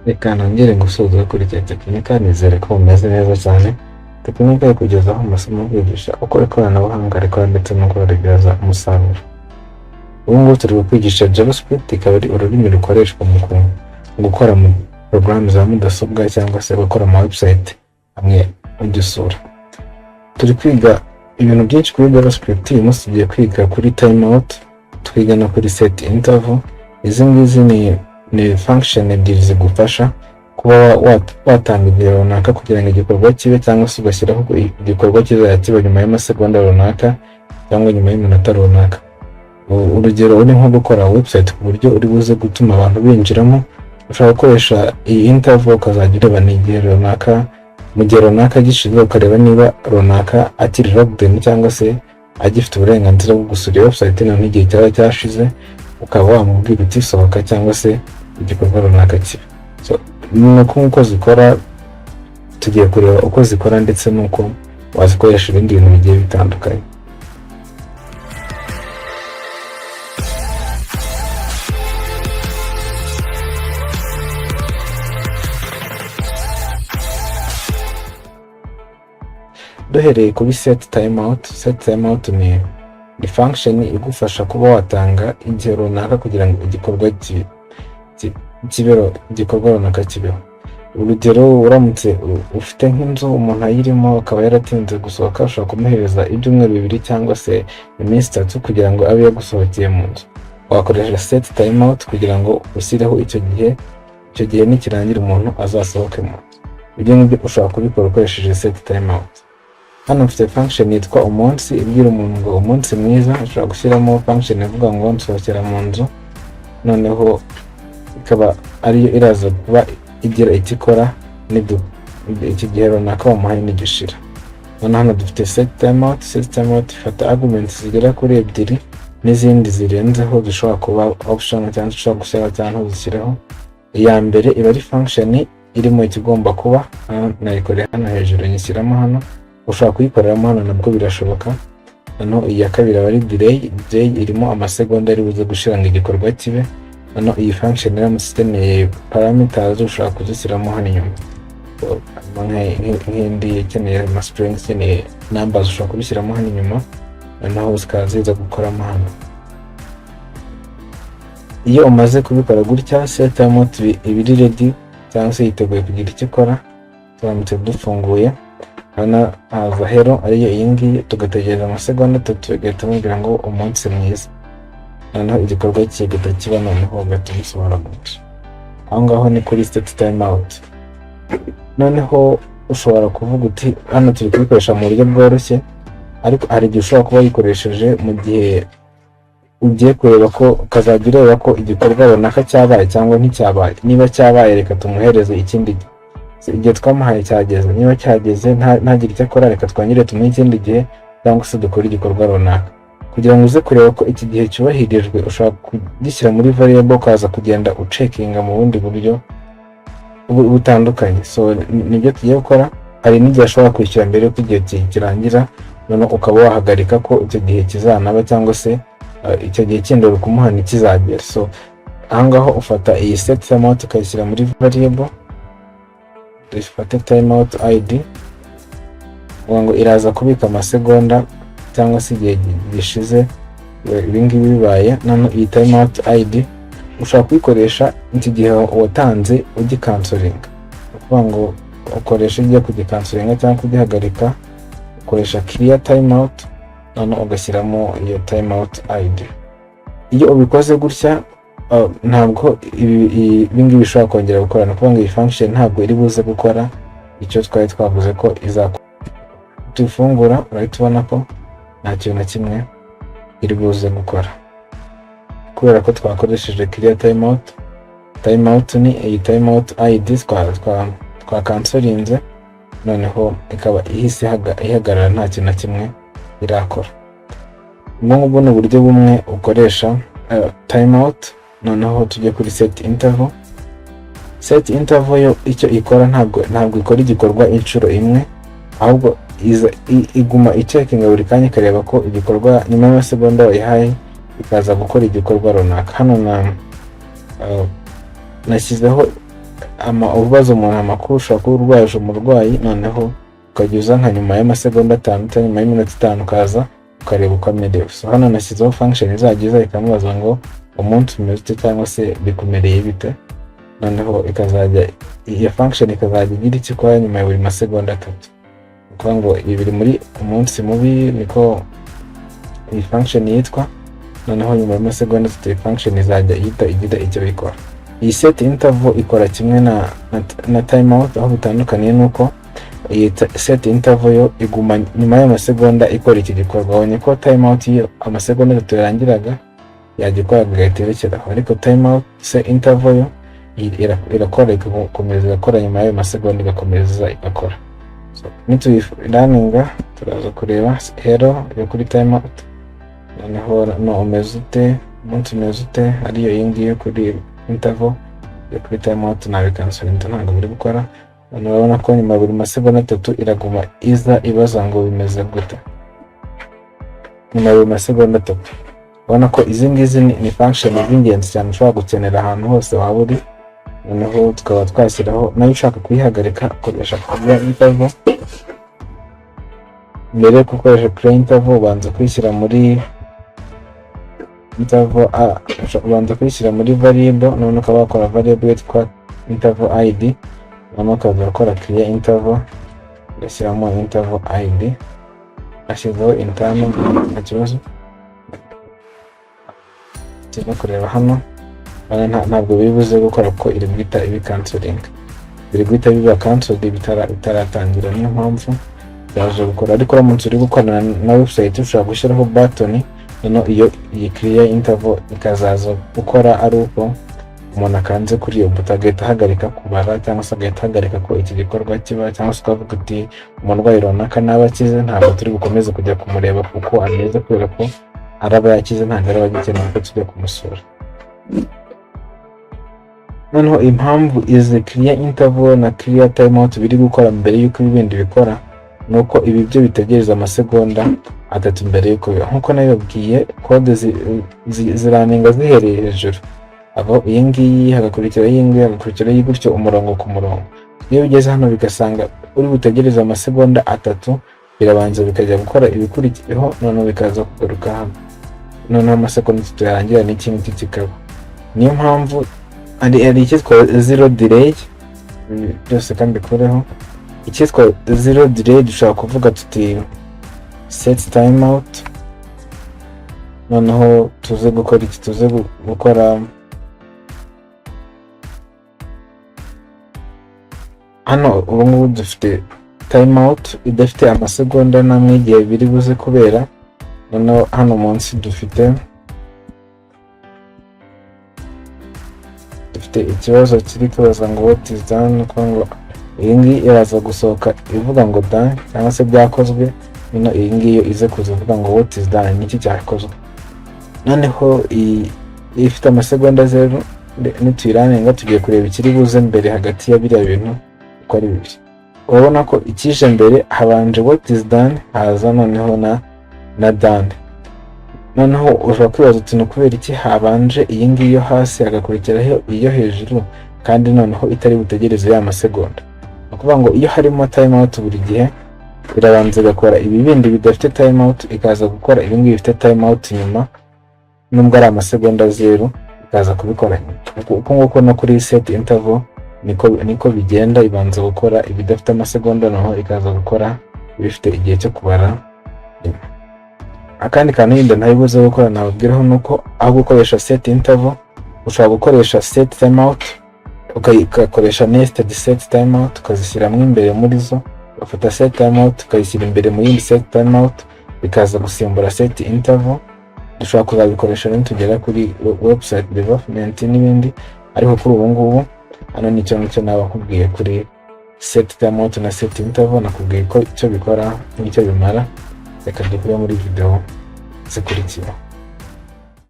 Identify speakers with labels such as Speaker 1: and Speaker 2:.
Speaker 1: Reka nongere gusoza kuri Techinika, nizere ko mumeze neza cyane. Techinika yo kugezaho amasomo kwigisha uko ikoranabuhanga rikora ndetse n'uko rigeza umusaruro. Ubu ngubu turi kwigisha JavaScript, ikaba ari ururimi rukoreshwa mu gukora mu porogaramu za mudasobwa cyangwa se gukora ama website hamwe n'udusura. Turi kwiga ibintu byinshi kuri JavaScript. Uyu munsi tugiye kwiga kuri timeout, twiga no kuri setInterval. Izi ngizi ni function ebyiri zigufasha kuba watanga igihe runaka kugira ngo igikorwa kibe, cyangwa se ugashyiraho igikorwa kizajya kiba nyuma y'amasegonda runaka cyangwa nyuma y'iminota runaka. Urugero uri nko gukora website ku buryo uri buze gutuma abantu binjiramo, ushobora gukoresha iyi interval ukazajya ureba n'igihe runaka, mu gihe runaka gishize ukareba niba runaka akiri logged in cyangwa se agifite uburenganzira bwo gusura website none igihe cyaba cyashize, ukaba wamubwira uti sohoka cyangwa se igikorwa runaka kiba. So nuko zikora, tugiye kureba uko zikora ndetse nuko wazikoresha ibindi bintu bigiye bitandukanye. Duhereye kuri setTimeout. setTimeout ni function igufasha kuba watanga igihe runaka kugira ngo igikorwa igikorwa runaka kibeho. Urugero, uramutse ufite nk'inzu umuntu ayirimo akaba yaratinze gusohoka, ushobora kumuhereza ibyumweru 2 cyangwa se iminsi 3 kugira ngo abe yagusohokeye mu nzu. Wakoresha setTimeout kugira ngo usireho icyo gihe nikirangira umuntu azasohoke mu nzu. Ibyo nibyo ushobora kubikora ukoresheje setTimeout. Hano mfite function yitwa umunsi, ibwira umuntu ngo umunsi mwiza. Ushobora gushyiramo function ivuga ngo nsohokera mu nzu, noneho ikaba ariyo iraza kuba igira ikikora iki gihe runaka wamuhaye n'igishira. Hano dufite setTimeout. setTimeout ifata arguments zigera kuri 2 n'izindi zirenzeho zishobora kuba option cyangwa ushobora gushyira cyangwa uzishyiraho. Iya mbere iba ari function irimo ikigomba kuba, nayikoreye hano hejuru nyishyiramo hano. Ushobora kuyikoreramo hano nabwo birashoboka. Hano iya kabiri aba ari delay irimo amasegonda ari buze gushira ngo igikorwa kibe. Hano iyi function iramutse ikeneye parameters ushobora kuzishyiramo hano inyuma. Nk'indi ikeneye ama strings, ikeneye numbers ushobora kubishyiramo hano inyuma, naho zikaziza gukoramo hano. Iyo umaze kubikora gutya, setTimeout ibiri ready cyangwa se yiteguye kugira icyo ikora. Turamutse dufunguye hano haza hero ariyo iyi ngiyi, tugategereza amasegonda 3 igahita imubwira ngo umunsi mwiza. Noneho igikorwa kigahita kiba, noneho ugahita gutya. Aho ngaho ni kuri setTimeout. Noneho ushobora kuvuga uti hano turi kubikoresha mu buryo bworoshye, ariko hari igihe ushobora kuba yikoresheje mu gihe ugiye kureba ko ukazajya ureba ko igikorwa runaka cyabaye cyangwa nticyabaye. Niba cyabaye reka tumuhereze ikindi igihe twamuhaye cyageze. Niba cyageze ntagire icyo akora, reka twongere tumuhe ikindi gihe cyangwa se dukore igikorwa runaka. Kugira ngo uze kureba ko iki gihe cyubahirijwe, ushobora kugishyira muri variable ukaza kugenda ucekinga mu bundi buryo butandukanye. So nibyo tugiye gukora. Hari n'igihe ashobora kwishyura mbere y'uko igihe kirangira, none ukaba wahagarika ko icyo gihe kizanaba cyangwa se icyo gihe kindi uri kumuha ntikizagera. So ahangaho ufata iyi setTimeout ukayishyira muri variable, dufate timeout id, ngo iraza kubika amasegonda cyangwa se igihe gishize ibingibi bibaye. Nano iyi timeout id ushobora kuyikoresha iki gihe watanze ugikansoringa, ukuvuga ngo ukoresha igiye kugikansoringa cyangwa kugihagarika, ukoresha clear timeout, nano ugashyiramo iyo timeout id. Iyo ubikoze gutya, ntabwo ibingibi bishobora kongera gukora. Ni ukuvuga ngo iyi function ntabwo iri buze gukora icyo twari twavuze ko izakora. Tuyifungura urahita ubona ko nta kintu na kimwe iri buze gukora, kubera ko twakoresheje clear timeout. Timeout ni iyi timeout id twakansorinze, noneho ikaba ihise ihagarara nta kintu na kimwe irakora. Ubwo ni uburyo bumwe ukoresha timeout. Noneho tujye kuri setInterval. setInterval yo icyo ikora ntabwo ikora igikorwa inshuro imwe, ahubwo iguma icekinga buri kanya ikareba ko igikorwa nyuma y'amasegonda wayihaye ikaza gukora igikorwa runaka. Hano nashyizeho ubaza umuntu amakuru, ushobora kuba urwaje umurwayi noneho ukajya nka nyuma y'amasegonda 5 cyangwa nyuma y'iminota 5 ukaza ukareba uko amerewe. So hano nashyizeho function izajya ikamubaza ngo umunsi umeze ute cyangwa se bikumereye bite, noneho iyo function ikazajya igira icyo ikora nyuma ya buri masegonda 3. Kuvuga ngo ibi biri muri umunsi mubi niko iyi function yitwa, noneho nyuma y'amasegonda 3 function izajya igira icyo ikora. Iyi setInterval ikora kimwe na timeout, aho bitandukaniye nuko iyi setInterval yo iguma nyuma y'amasegonda ikora iki gikorwa. Wabonye ko timeout iyo amasegonda 3 yarangiraga yagikora gahiterekeraho, ariko timeout setInterval yo irakora igakomeza igakora nyuma y'ayo masegonda igakomeza igakora. So nituyiraninga turaza kureba error yo kuri timeout, noneho no umeze ute, umunsi umeze ute, ariyo iyi ngiyo kuri interval yo kuri timeout nabikansorinda ntabwo biri gukora. Urabona ko nyuma buri masegonda 3 iraguma ibaza ngo bimeze gute nyuma buri masegonda 3. Urabona ko izi ngizi ni function z'ingenzi cyane ushobora gukenera ahantu hose waba uri, noneho tukaba twashyiraho nayo ushaka kuyihagarika ukoresha interval. Mbere yo gukoresha interval ubanza kuyishyira muri interval ubanza kuyishyira muri variable, noneho ukaba wakora variable yitwa interval id, noneho ukaza gukora create interval ugashyiramo interval id, ashyizeho intano nta kibazo. Tujya kureba hano ntabwo bibuze gukora kuko iri guhita ibicancelling, biri guhita biba cancelled bitaratangira, niyo mpamvu byaje gukora. Ariko uramutse uri gukorana na website ushobora gushyiraho button, noneho iyo iyi create interval ikazaza gukora ari uko umuntu akanze kuri iyo buto agahita ahagarika kubara cyangwa se agahita ahagarika ko iki gikorwa kiba, cyangwa se ukavuga uti umurwayi runaka naba akize ntabwo turi gukomeza kujya kumureba kuko ameze, kubera ko araba yakize ntabwo araba agikeneye ko tujya kumusura. Noneho impamvu izi create interval na create timeout biri gukora mbere y'uko ibindi bikora nuko ibi byo bitegereza amasegonda 3 mbere y'uko biba. Nkuko nabibabwiye code ziraninga zihereye hejuru, aho iyi ngiyi hagakurikira iyi ngiyi hagakurikira iyi gutyo umurongo ku murongo. Iyo bigeze hano bigasanga uri butegereza amasegonda 3 birabanza bikajya gukora ibikurikiyeho, noneho bikaza kugaruka hano, noneho amasegonda 3 yarangira n'ikindi kikaba. Niyo mpamvu ari icyitwa zero delay, byose kandi kureho icyitwa zero delay dushobora kuvuga tuti setTimeout, noneho tuze gukora iki, tuze gukora hano. Ubu ngubu dufite timeout idafite amasegonda namwe igihe biri buze kubera, noneho hano munsi dufite ikibazo kiri kubaza ngo what is done, ngo iyi ngiyi iraza gusohoka ivuga ngo done cyangwa se byakozwe, ino iyi ngiyo ize kuza ivuga ngo what is done, niki cyakozwe. Noneho ifite amasegonda 0, nituyiraninga tugiye kureba ikiri buze mbere hagati ya biriya bintu uko ari bibiri. Urabona ko ikije mbere habanje what is done, haza noneho na done. Noneho ushobora kwibaza uti ni kubera iki habanje iyi ngiyi yo hasi hagakurikiraho iyo hejuru kandi noneho itari butegereze ya masegonda. Ni ukuvuga ngo iyo harimo timeout buri gihe irabanza igakora ibi bindi bidafite timeout, ikaza gukora ibi ngibi bifite timeout nyuma, nubwo ari amasegonda 0 ikaza kubikora nyuma. Uko nguko no kuri setInterval niko bigenda, ibanza gukora ibidafite amasegonda, noneho ikaza gukora ibifite igihe cyo kubara nyuma. Akandi kantu yindi ntabibuze gukora nababwiraho nuko aho gukoresha setInterval ushobora gukoresha setTimeout, ukakoresha nested setTimeout ukazishyiramo imbere muri zo, ugafata setTimeout ukayishyira imbere mu yindi setTimeout bikaza gusimbura setInterval. Dushobora kuzabikoresha nitugera kuri website development n'ibindi, ariko kuri ubu ngubu hano nicyo nabakubwiye kuri setTimeout na setInterval, nakubwiye ko icyo bikora n'icyo bimara. Reka dukore muri video zikurikira.